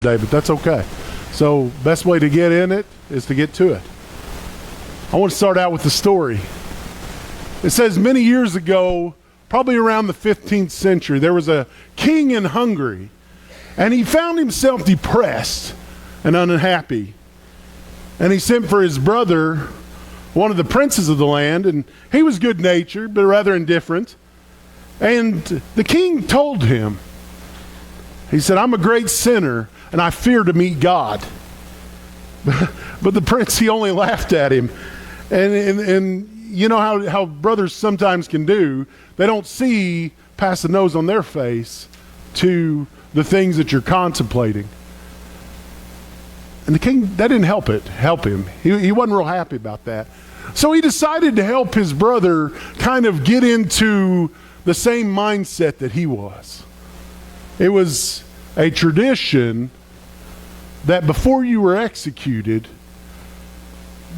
today, but that's okay. So best way to get in it is to get to it. I want to start out with the story. It says many years ago, probably around the 15th century, there was a king in Hungary, and he found himself depressed and unhappy. And he sent for his brother, one of the princes of the land, and he was good-natured but rather indifferent. And the king told him, he said, "I'm a great sinner, and I fear to meet God." But the prince, he only laughed at him. And you know how brothers sometimes can do. They don't see past the nose on their face to the things that you're contemplating. And the king, that didn't help him. He wasn't real happy about that. So he decided to help his brother kind of get into the same mindset that he was. It was a tradition that before you were executed,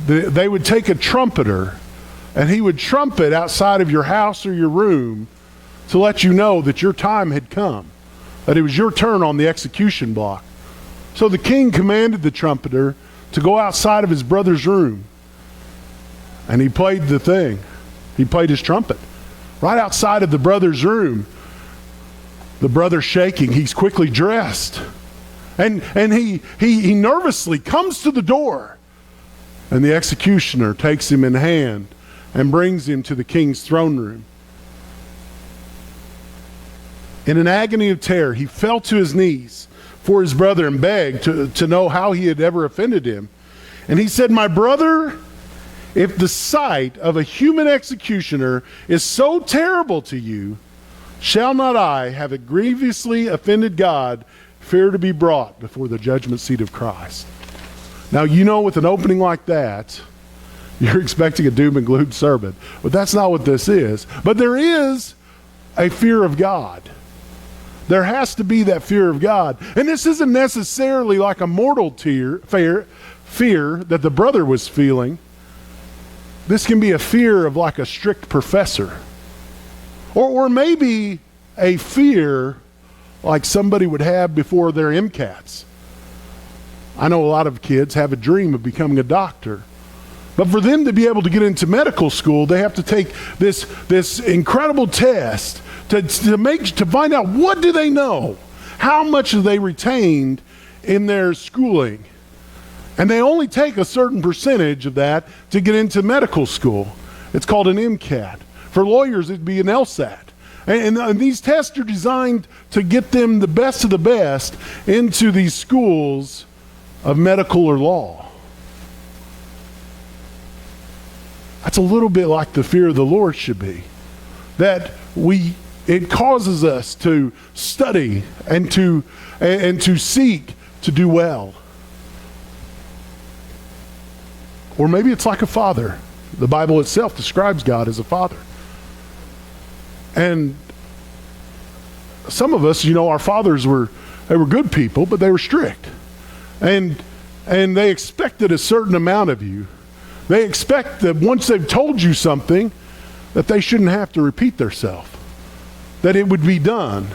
they would take a trumpeter and he would trumpet outside of your house or your room to let you know that your time had come, that it was your turn on the execution block. So the king commanded the trumpeter to go outside of his brother's room, and he played the thing. He played his trumpet right outside of the brother's room. The brother shaking, he's quickly dressed. And he nervously comes to the door. And the executioner takes him in hand and brings him to the king's throne room. In an agony of terror, he fell to his knees for his brother and begged to know how he had ever offended him. And he said, "My brother, if the sight of a human executioner is so terrible to you, shall not I, have grievously offended God, fear to be brought before the judgment seat of Christ?" Now, you know, with an opening like that, you're expecting a doom and gloom sermon, but that's not what this is. But there is a fear of God. There has to be that fear of God. And this isn't necessarily like a mortal fear that the brother was feeling. This can be a fear of like a strict professor. Or maybe a fear like somebody would have before their MCATs. I know a lot of kids have a dream of becoming a doctor. But for them to be able to get into medical school, they have to take this incredible test to find out what do they know, how much have they retained in their schooling. And they only take a certain percentage of that to get into medical school. It's called an MCAT. For lawyers, it'd be an LSAT. And these tests are designed to get them the best of the best into these schools of medical or law. That's a little bit like the fear of the Lord should be. That it causes us to study and to seek to do well. Or maybe it's like a father. The Bible itself describes God as a father. And some of us, our fathers were good people, but they were strict. And they expected a certain amount of you. They expect that once they've told you something, that they shouldn't have to repeat themselves, that it would be done.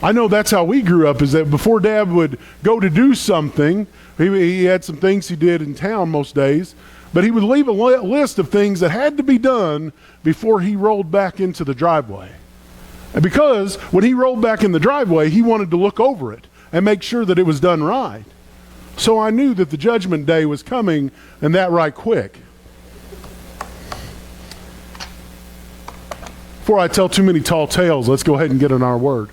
I know that's how we grew up, is that before Dad would go to do something, he had some things he did in town most days, but he would leave a list of things that had to be done before he rolled back into the driveway. And because when he rolled back in the driveway, he wanted to look over it and make sure that it was done right. So I knew that the judgment day was coming, and that right quick. Before I tell too many tall tales, let's go ahead and get in our word.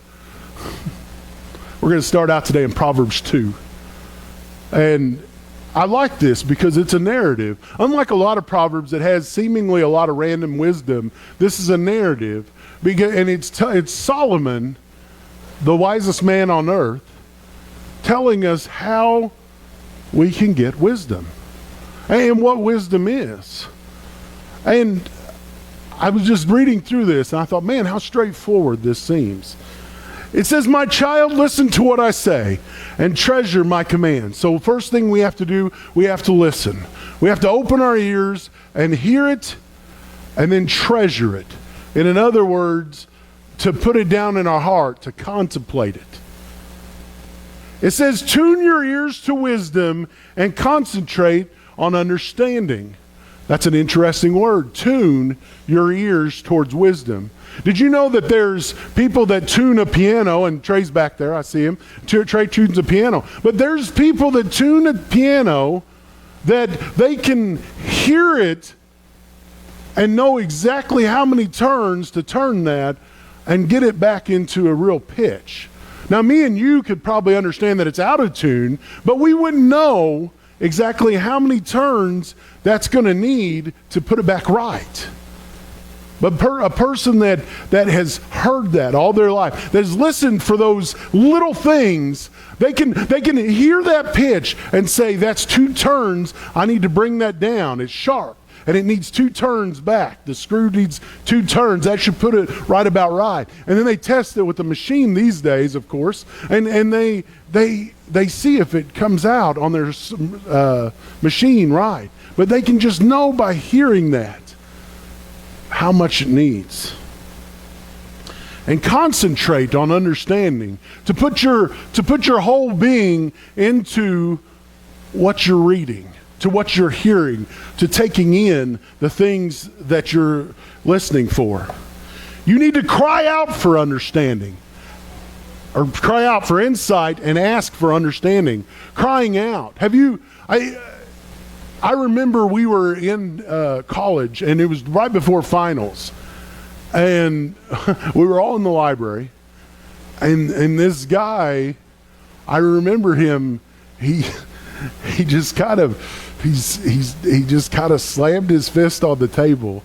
We're going to start out today in Proverbs 2. And I like this because it's a narrative. Unlike a lot of Proverbs that has seemingly a lot of random wisdom, this is a narrative. And it's Solomon, the wisest man on earth, telling us how we can get wisdom and what wisdom is. And I was just reading through this and I thought, man, how straightforward this seems. It says, "My child, listen to what I say and treasure my commands." So first thing we have to do, we have to listen. We have to open our ears and hear it and then treasure it. And in other words, to put it down in our heart, to contemplate it. It says, tune your ears to wisdom and concentrate on understanding. That's an interesting word. Tune your ears towards wisdom. Did you know that there's people that tune a piano, and Trey's back there, I see him. Trey tunes a piano. But there's people that tune a piano that they can hear it and know exactly how many turns to turn that and get it back into a real pitch. Now, me and you could probably understand that it's out of tune, but we wouldn't know exactly how many turns that's going to need to put it back right. But a person that has heard that all their life, that has listened for those little things, they can hear that pitch and say, that's 2 turns, I need to bring that down. It's sharp, and it needs 2 turns back. The screw needs 2 turns. That should put it right about right. And then they test it with the machine these days, of course, and they see if it comes out on their machine right. But they can just know by hearing that how much it needs. And concentrate on understanding. To put your whole being into what you're reading, to what you're hearing, to taking in the things that you're listening for. You need to cry out for understanding, or cry out for insight and ask for understanding. Crying out. I remember we were in college, and it was right before finals, and we were all in the library, and this guy, I remember him, he just kind of slammed his fist on the table,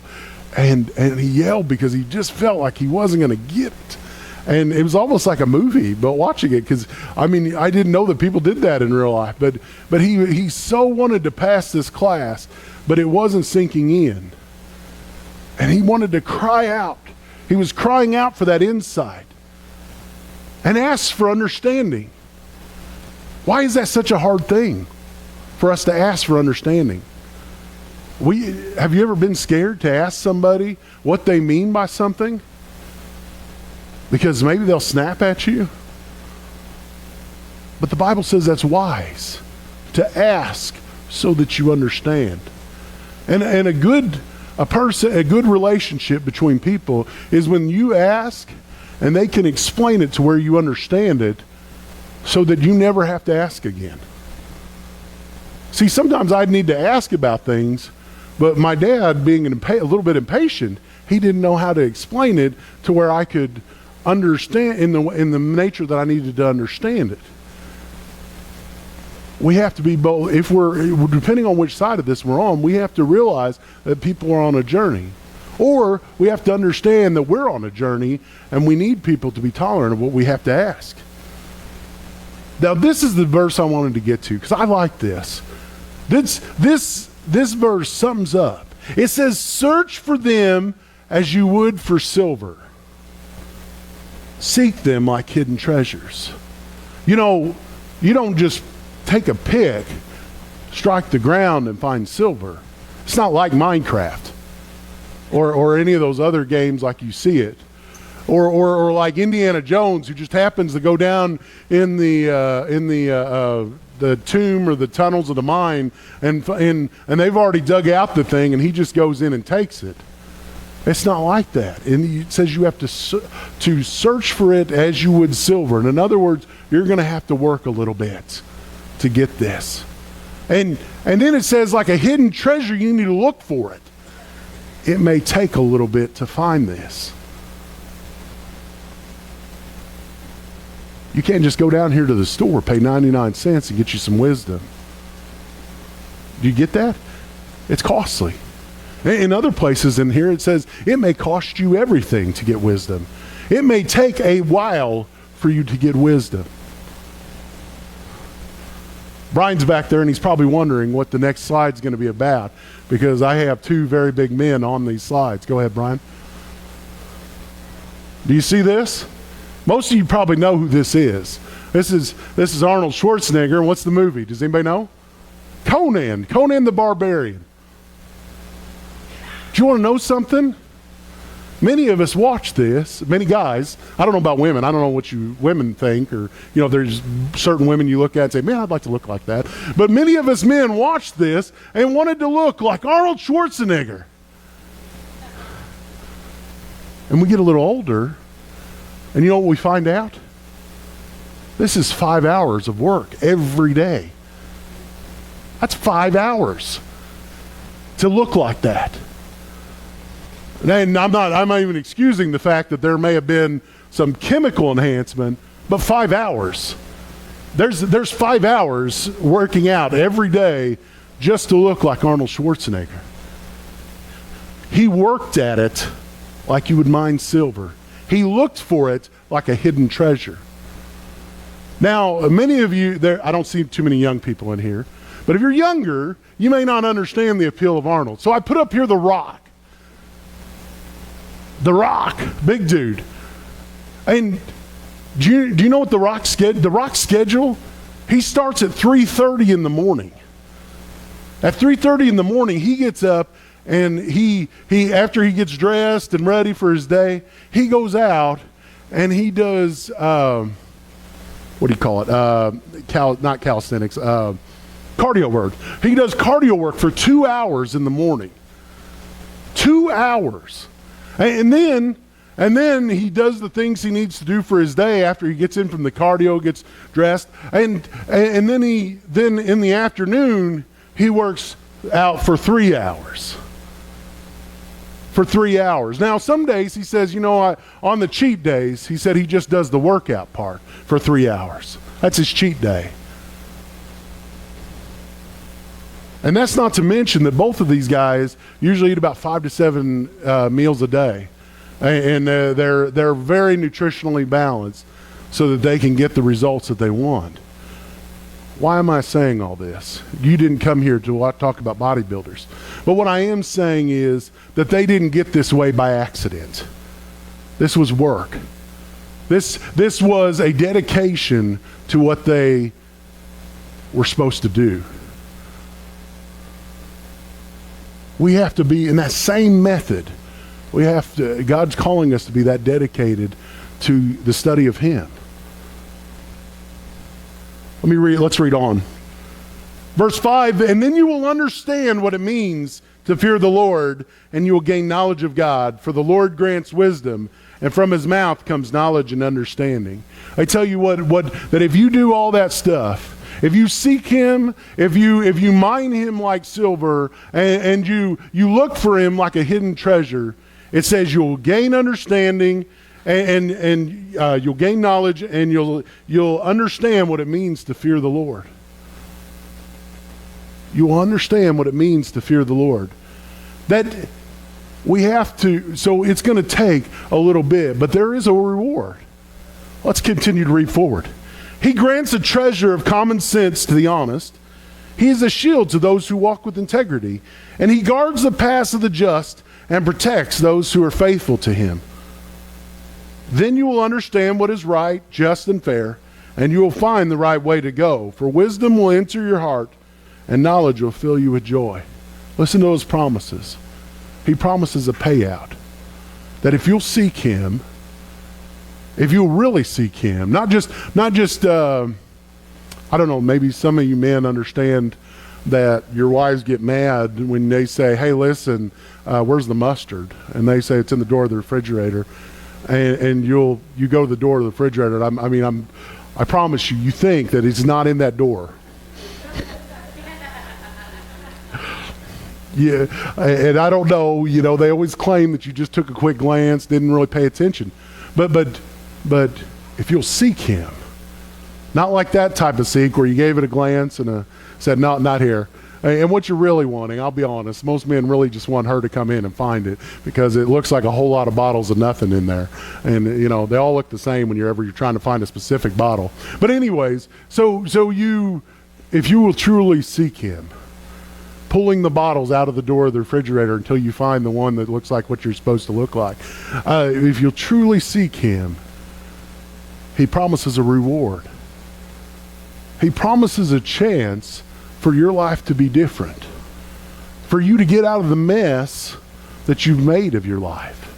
and he yelled because he just felt like he wasn't going to get it. And it was almost like a movie, but watching it, because I didn't know that people did that in real life, but he so wanted to pass this class, but it wasn't sinking in. And he wanted to cry out. He was crying out for that insight and asked for understanding. Why is that such a hard thing for us to ask for understanding? Have you ever been scared to ask somebody what they mean by something? Because maybe they'll snap at you. But the Bible says that's wise, to ask so that you understand. And a good relationship between people is when you ask and they can explain it to where you understand it, so that you never have to ask again. See, sometimes I'd need to ask about things, but my dad, being a little bit impatient, he didn't know how to explain it to where I could understand in the nature that I needed to understand it. We have to be both. If we're depending on which side of this we're on, we have to realize that people are on a journey, or we have to understand that we're on a journey, and we need people to be tolerant of what we have to ask. Now, this is the verse I wanted to get to, because I like this. This verse sums up. It says, "Search for them as you would for silver. Seek them like hidden treasures." You know, you don't just take a pick, strike the ground, and find silver. It's not like Minecraft or any of those other games like you see it. Or like Indiana Jones, who just happens to go down in the tomb or the tunnels of the mine, and they've already dug out the thing, and he just goes in and takes it. It's not like that. And it says you have to search for it as you would silver. And in other words, you're going to have to work a little bit to get this. And then it says, like a hidden treasure, you need to look for it. It may take a little bit to find this. You can't just go down here to the store, pay 99 cents and get you some wisdom. Do you get that? It's costly. In other places in here, it says it may cost you everything to get wisdom. It may take a while for you to get wisdom. Brian's back there, and he's probably wondering what the next slide's going to be about, because I have two very big men on these slides. Go ahead, Brian. Do you see this? Most of you probably know who this is. This is Arnold Schwarzenegger, and what's the movie? Does anybody know? Conan the Barbarian. Do you want to know something? Many of us watch this, many guys. I don't know about women. I don't know what you women think, or, there's certain women you look at and say, man, I'd like to look like that. But many of us men watched this and wanted to look like Arnold Schwarzenegger. And we get a little older, and you know what we find out? This is 5 hours of work every day. That's 5 hours to look like that. And I'm not even excusing the fact that there may have been some chemical enhancement, but 5 hours. There's 5 hours working out every day just to look like Arnold Schwarzenegger. He worked at it like you would mine silver. He looked for it like a hidden treasure. Now, many of you, I don't see too many young people in here, but if you're younger, you may not understand the appeal of Arnold. So I put up here The Rock. The Rock, big dude. And do you know what The Rock's schedule? He starts at 3:30 in the morning. At 3:30 in the morning, he gets up, and he after he gets dressed and ready for his day, he goes out and he does what do you call it? Not calisthenics, cardio work. He does cardio work for 2 hours in the morning. 2 hours. And then he does the things he needs to do for his day after he gets in from the cardio, gets dressed, and then in the afternoon he works out for 3 hours. For 3 hours. Now some days he says, on the cheat days, he said he just does the workout part for 3 hours. That's his cheat day. And that's not to mention that both of these guys usually eat about 5 to 7 meals a day. And they're very nutritionally balanced so that they can get the results that they want. Why am I saying all this? You didn't come here to talk about bodybuilders. But what I am saying is that they didn't get this way by accident. This was work. This was a dedication to what they were supposed to do. We have to be in that same method. God's calling us to be that dedicated to the study of Him. Let's read on. Verse 5, and then you will understand what it means to fear the Lord, and you will gain knowledge of God, for the Lord grants wisdom, and from His mouth comes knowledge and understanding. I tell you what that if you do all that stuff, if you seek Him, if you mine Him like silver, and you look for Him like a hidden treasure, it says you'll gain understanding, and you'll gain knowledge, and you'll understand what it means to fear the Lord. You will understand what it means to fear the Lord. That we have to, so it's going to take a little bit, but there is a reward. Let's continue to read forward. He grants a treasure of common sense to the honest. He is a shield to those who walk with integrity, and He guards the paths of the just and protects those who are faithful to Him. Then you will understand what is right, just, and fair, and you will find the right way to go. For wisdom will enter your heart, and knowledge will fill you with joy. Listen to His promises. He promises a payout. That if you'll seek Him, if you'll really seek Him, not just I don't know, maybe some of you men understand that your wives get mad when they say, hey, listen, where's the mustard? And they say it's in the door of the refrigerator. And you go to the door of the refrigerator. And I promise you think that it's not in that door. Yeah, and I don't know, they always claim that you just took a quick glance, didn't really pay attention. But if you'll seek Him, not like that type of seek where you gave it a glance and said, no, not here. And what you're really wanting, I'll be honest, most men really just want her to come in and find it because it looks like a whole lot of bottles of nothing in there. And, they all look the same when you're trying to find a specific bottle. But anyways, so if you will truly seek Him, pulling the bottles out of the door of the refrigerator until you find the one that looks like what you're supposed to look like. If you'll truly seek Him, He promises a reward. He promises a chance for your life to be different, for you to get out of the mess that you've made of your life.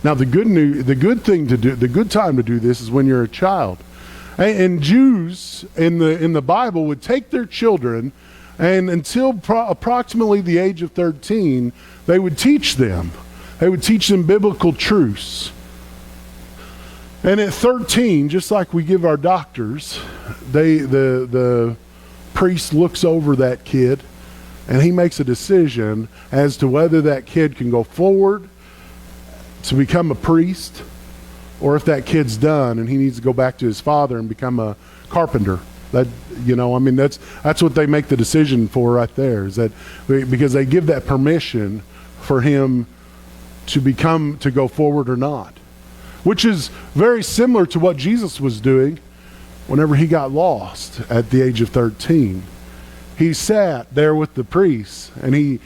Now, the good time to do this is when you're a child. And Jews in the Bible would take their children, and until approximately the age of 13, they would teach them. They would teach them biblical truths. And at 13, just like we give our doctors, the priest looks over that kid, and he makes a decision as to whether that kid can go forward to become a priest, or if that kid's done and he needs to go back to his father and become a carpenter. That's what they make the decision for right there, is that because they give that permission for him to go forward or not, which is very similar to what Jesus was doing whenever he got lost at the age of 13. He sat there with the priests, and he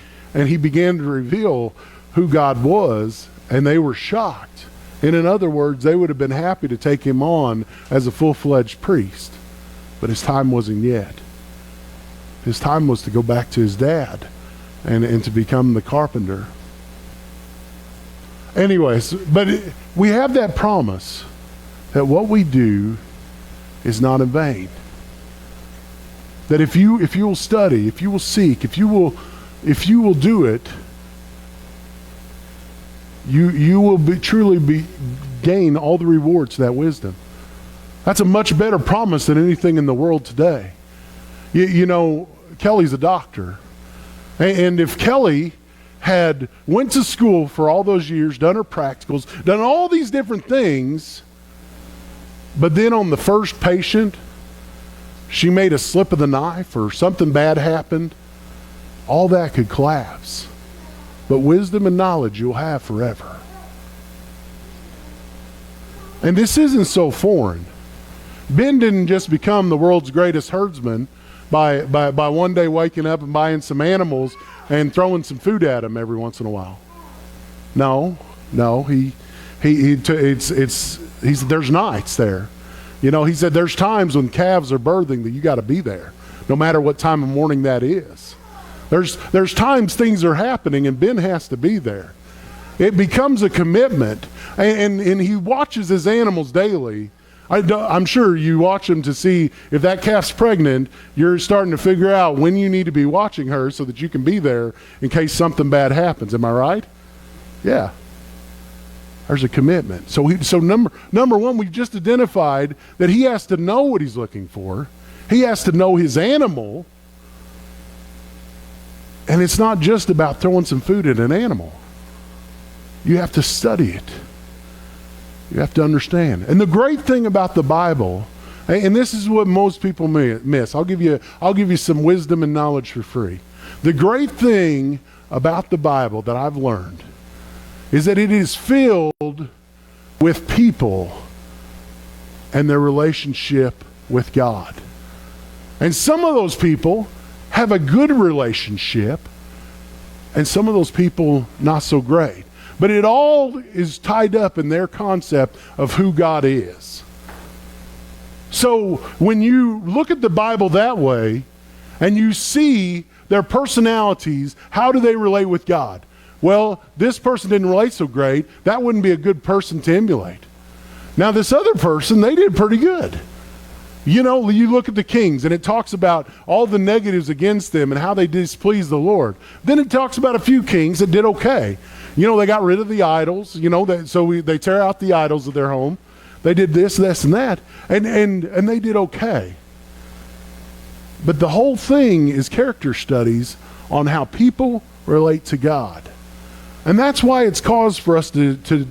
began to reveal who God was, and they were shocked. And in other words, they would have been happy to take him on as a full-fledged priest. But his time wasn't yet. His time was to go back to his dad and to become the carpenter. Anyways, we have that promise that what we do is not in vain. That if you will study, if you will seek, if you will do it, you will truly gain all the rewards to that wisdom. That's a much better promise than anything in the world today. You know, Kelly's a doctor. And if Kelly had went to school for all those years, done her practicals, done all these different things, but then on the first patient, she made a slip of the knife or something bad happened, all that could collapse. But wisdom and knowledge you'll have forever. And this isn't so foreign. Ben didn't just become the world's greatest herdsman by one day waking up and buying some animals and throwing some food at them every once in a while. No, there's nights there. You know, he said there's times when calves are birthing that you got to be there, no matter what time of morning that is. There's times things are happening and Ben has to be there. It becomes a commitment, and he watches his animals daily. I'm sure you watch them to see if that calf's pregnant. You're starting to figure out when you need to be watching her so that you can be there in case something bad happens. Am I right? Yeah. There's a commitment. So number one, we just identified that he has to know what he's looking for. He has to know his animal. And it's not just about throwing some food at an animal. You have to study it. You have to understand. And the great thing about the Bible, and this is what most people miss. I'll give you some wisdom and knowledge for free. The great thing about the Bible that I've learned is that it is filled with people and their relationship with God. And some of those people have a good relationship, and some of those people not so great. But it all is tied up in their concept of who God is. So when you look at the Bible that way, and you see their personalities, how do they relate with God? Well, this person didn't relate so great. That wouldn't be a good person to emulate. Now this other person, they did pretty good. You know, you look at the kings, and it talks about all the negatives against them and how they displeased the Lord. Then it talks about a few kings that did okay. You know, they got rid of the idols. You know, they tear out the idols of their home. They did this, and that, and they did okay. But the whole thing is character studies on how people relate to God, and that's why it's cause for us to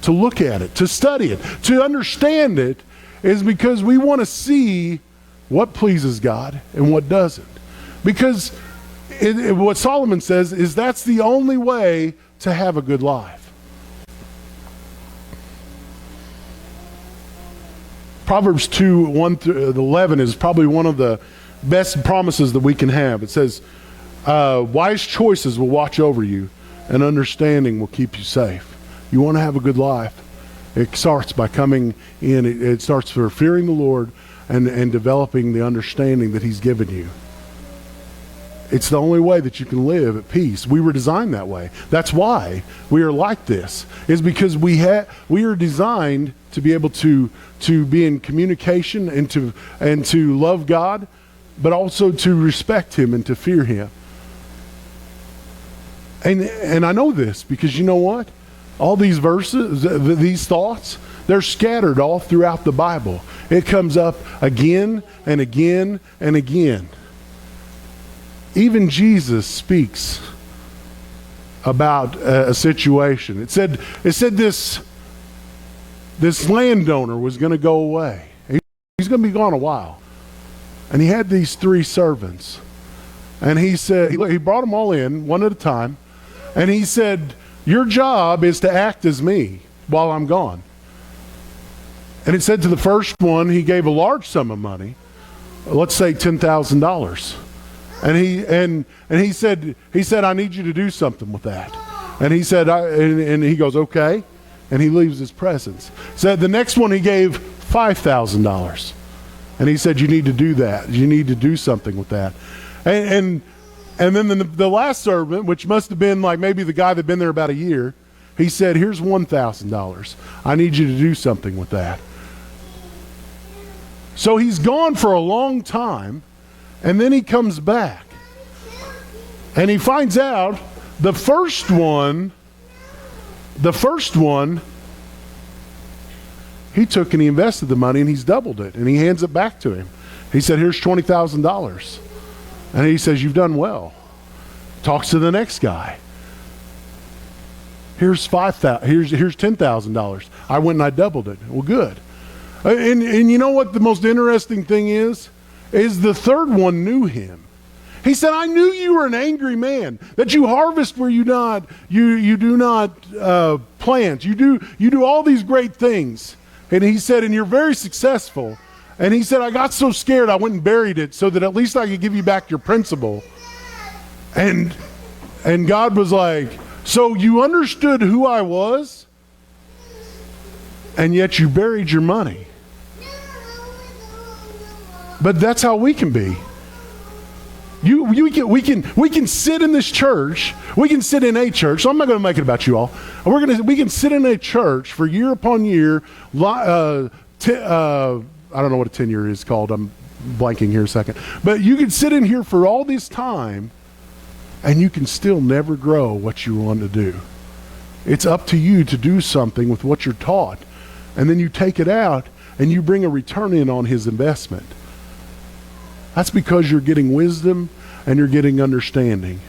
look at it, to study it, to understand it. Is because we want to see what pleases God and what doesn't. Because what Solomon says is that's the only way to have a good life. Proverbs 2:1-11 is probably one of the best promises that we can have. It says, wise choices will watch over you, and understanding will keep you safe. You want to have a good life. It starts by coming in. It starts for fearing the Lord and developing the understanding that He's given you. It's the only way that you can live at peace. We were designed that way. That's why we are like this, is because we are designed to be able to be in communication and to love God, but also to respect him and to fear him. And I know this because you know what? All these verses, these thoughts, they're scattered all throughout the Bible. It comes up again and again and again. Even Jesus speaks about a situation. It said this landowner was going to go away. He's going to be gone a while. And he had these 3 servants. And he said, he brought them all in one at a time. And he said, your job is to act as me while I'm gone. And it said to the first one, he gave a large sum of money, let's say $10,000. And he said, I need you to do something with that. And he said, and he goes, okay. And he leaves his presence. Said the next one he gave $5,000. And he said, you need to do that. You need to do something with that. And then the last servant, which must have been like maybe the guy that'd been there about a year, he said, here's $1,000. I need you to do something with that. So he's gone for a long time, and then he comes back. And he finds out the first one, he took and he invested the money and he's doubled it, and he hands it back to him. He said, here's $20,000. And he says, you've done well. Talks to the next guy. Here's $10,000. I went and I doubled it. Well, good. And you know what the most interesting thing is? Is the third one knew him. He said, I knew you were an angry man, that you harvest where you do not plant. You do all these great things. And he said, and you're very successful. And he said, I got so scared I went and buried it so that at least I could give you back your principal. And God was like, so you understood who I was, and yet you buried your money. But that's how we can be. We can sit in this church. We can sit in a church. So I'm not going to make it about you all. We can sit in a church for year upon year. I don't know what a tenure is called. I'm blanking here a second. But you can sit in here for all this time, and you can still never grow what you want to do. It's up to you to do something with what you're taught, and then you take it out and you bring a return in on his investment. That's because you're getting wisdom and you're getting understanding.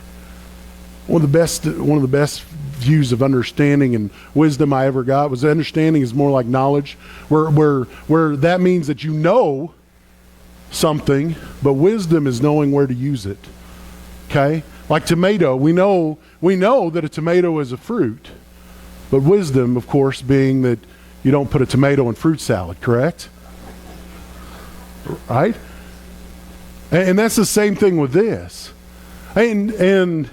One of the best views of understanding and wisdom I ever got was understanding is more like knowledge, where that means that you know something, but wisdom is knowing where to use it. Okay? Like tomato, we know that a tomato is a fruit, but wisdom, of course, being that you don't put a tomato in fruit salad, correct? Right? And that's the same thing with this. And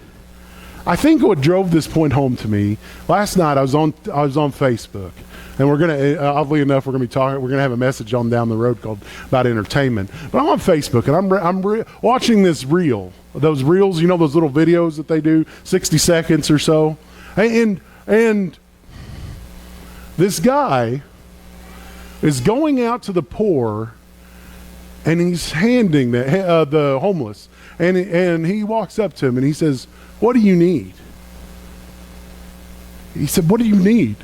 I think what drove this point home to me, last night I was on Facebook, and we're gonna, oddly enough, we're gonna have a message on down the road called about entertainment. But I'm on Facebook and I'm watching this reel, those reels, you know, those little videos that they do, 60 seconds or so, and this guy is going out to the poor, and he's handing the homeless, and he walks up to him and he says, what do you need? He said, what do you need?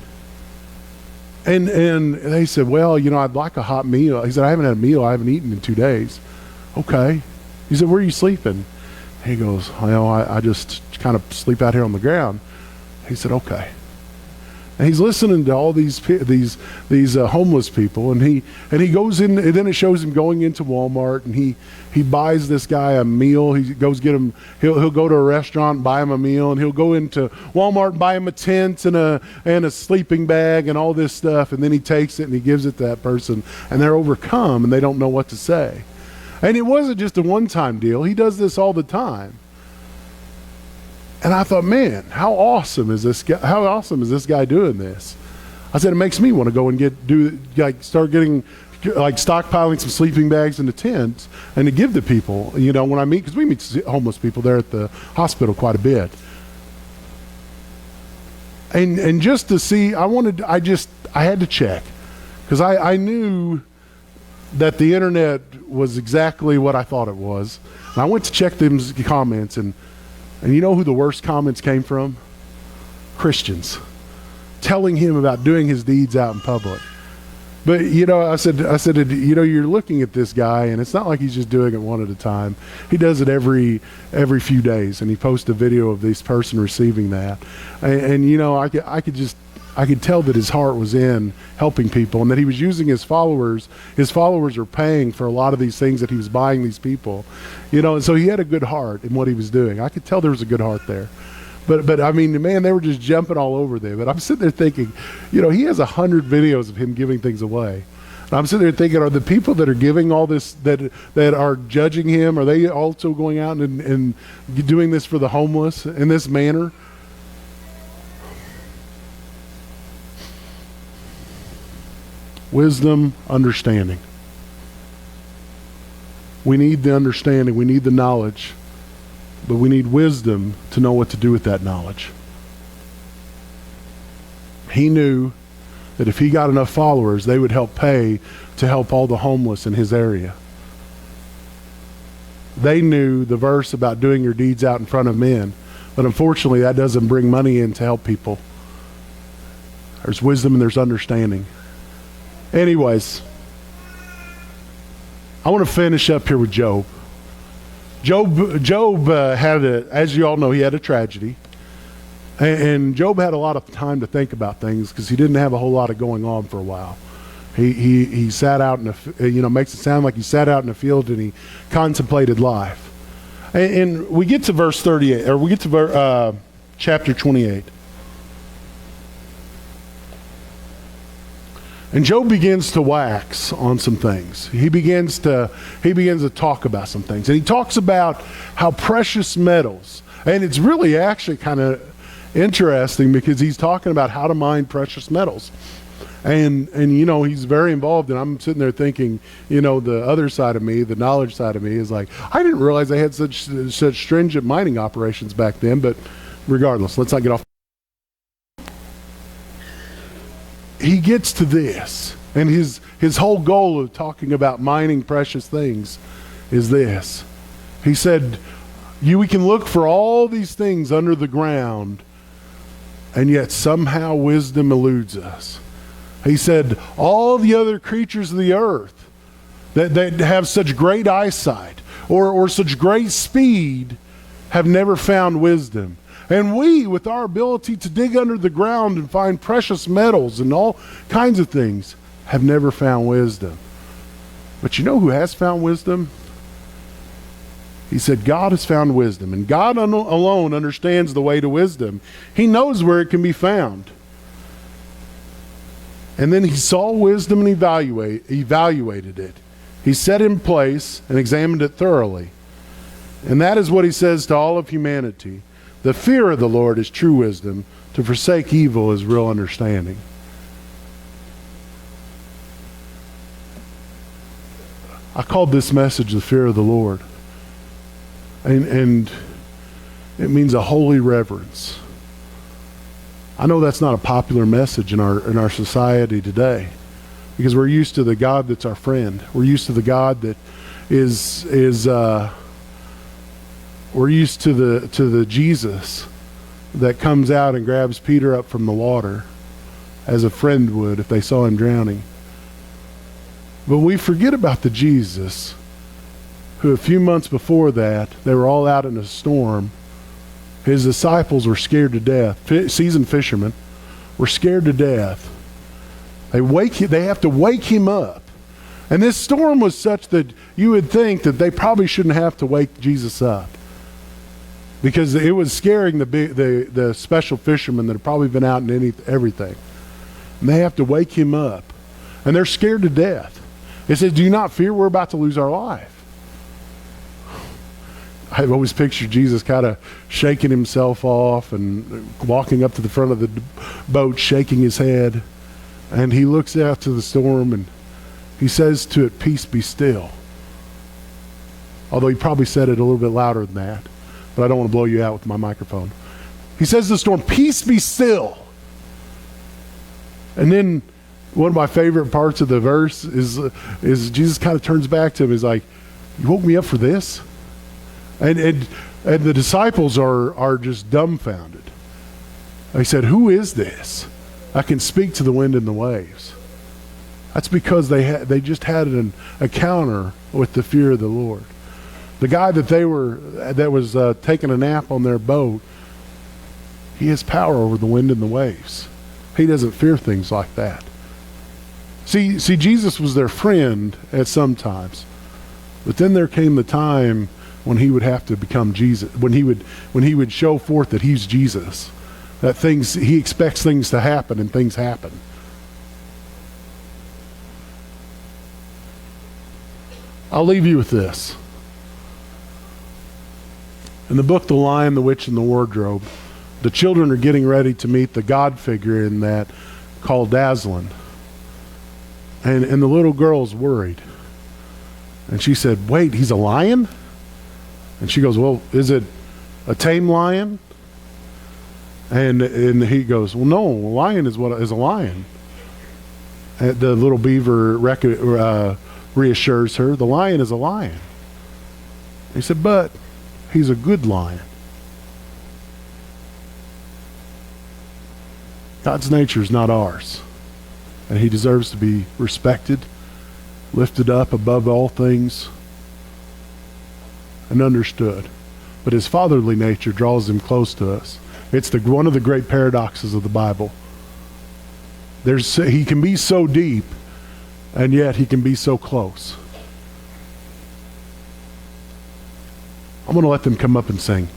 And they said, well, you know, I'd like a hot meal. He said, I haven't had a meal. I haven't eaten in 2 days. Okay. He said, where are you sleeping? He goes, well, I just kind of sleep out here on the ground. He said, okay. And he's listening to all these homeless people, and he goes in, and then it shows him going into Walmart, and he buys this guy a meal. He goes get him. He'll go to a restaurant and buy him a meal, and he'll go into Walmart and buy him a tent and a sleeping bag and all this stuff, and then he takes it and he gives it to that person, and they're overcome and they don't know what to say. And it wasn't just a one-time deal. He does this all the time. And I thought, man, how awesome is this guy? How awesome is this guy doing this? I said, it makes me want to go and start getting like stockpiling some sleeping bags in the tents and to give to people, you know, when I meet, because we meet homeless people there at the hospital quite a bit. And just to see, I had to check, because I knew that the internet was exactly what I thought it was. And I went to check them comments, and you know who the worst comments came from? Christians, telling him about doing his deeds out in public. But, you know, I said, you know, you're looking at this guy, and it's not like he's just doing it one at a time. He does it every few days, and he posts a video of this person receiving that. And you know, I could tell that his heart was in helping people, and that he was using his followers. His followers are paying for a lot of these things that he was buying these people, you know, and so he had a good heart in what he was doing. I could tell there was a good heart there. But I mean, man, they were just jumping all over them. But I'm sitting there thinking, you know, he has 100 videos of him giving things away. And I'm sitting there thinking, are the people that are giving all this, that are judging him, are they also going out and doing this for the homeless in this manner? Wisdom, understanding. We need the understanding. We need the knowledge. But we need wisdom to know what to do with that knowledge. He knew that if he got enough followers, they would help pay to help all the homeless in his area. They knew the verse about doing your deeds out in front of men. But unfortunately, that doesn't bring money in to help people. There's wisdom and there's understanding. Anyways, I want to finish up here with Job. Job had as you all know, he had a tragedy, and Job had a lot of time to think about things because he didn't have a whole lot of going on for a while. He sat out in makes it sound like he sat out in the field and he contemplated life. And we get to verse 38, or we get to chapter 28. And Job begins to wax on some things. He begins to talk about some things. And he talks about how precious metals, and it's really actually kind of interesting because he's talking about how to mine precious metals. And you know, he's very involved, and I'm sitting there thinking, you know, the other side of me, the knowledge side of me is like, I didn't realize they had such stringent mining operations back then, but regardless, let's not get off. He gets to this, and his whole goal of talking about mining precious things is this. He said, we can look for all these things under the ground, and yet somehow wisdom eludes us. He said, all the other creatures of the earth that have such great eyesight or such great speed have never found wisdom. And we, with our ability to dig under the ground and find precious metals and all kinds of things, have never found wisdom. But you know who has found wisdom? He said, God has found wisdom, and God alone understands the way to wisdom. He knows where it can be found. And then he saw wisdom and evaluated it. He set it in place and examined it thoroughly. And that is what he says to all of humanity. The fear of the Lord is true wisdom. To forsake evil is real understanding. I called this message the fear of the Lord. And it means a holy reverence. I know that's not a popular message in our society today, because we're used to the God that's our friend. We're used to the God that we're used to the Jesus that comes out and grabs Peter up from the water as a friend would if they saw him drowning. But we forget about the Jesus who a few months before that, they were all out in a storm. His disciples were scared to death. Seasoned fishermen were scared to death. They have to wake him up. And this storm was such that you would think that they probably shouldn't have to wake Jesus up, because it was scaring the special fishermen that had probably been out in everything. And they have to wake him up. And they're scared to death. It says, do you not fear we're about to lose our life? I've always pictured Jesus kind of shaking himself off and walking up to the front of the boat, shaking his head. And he looks out to the storm and He says to it, peace be still. Although he probably said it a little bit louder than that, but I don't want to blow you out with my microphone. He says to the storm, peace be still. And then one of my favorite parts of the verse is Jesus kind of turns back to him. He's like, you woke me up for this? And the disciples are just dumbfounded. They said, who is this? I can speak to the wind and the waves. That's because they just had an encounter with the fear of the Lord. The guy that was taking a nap on their boat, he has power over the wind and the waves. He doesn't fear things like that. See, Jesus was their friend at some times, but then there came the time when he would have to become Jesus. When he would show forth that he's Jesus, that he expects things to happen, and things happen. I'll leave you with this. In the book, The Lion, the Witch, and the Wardrobe, the children are getting ready to meet the God figure in that called Aslan. And the little girl's worried. And she said, wait, he's a lion? And she goes, well, is it a tame lion? And he goes, well, no, a lion is a lion. And the little beaver reassures her, the lion is a lion. He said, but he's a good lion. God's nature is not ours. And he deserves to be respected, lifted up above all things, and understood. But his fatherly nature draws him close to us. It's one of the great paradoxes of the Bible. He can be so deep, and yet he can be so close. I'm going to let them come up and sing.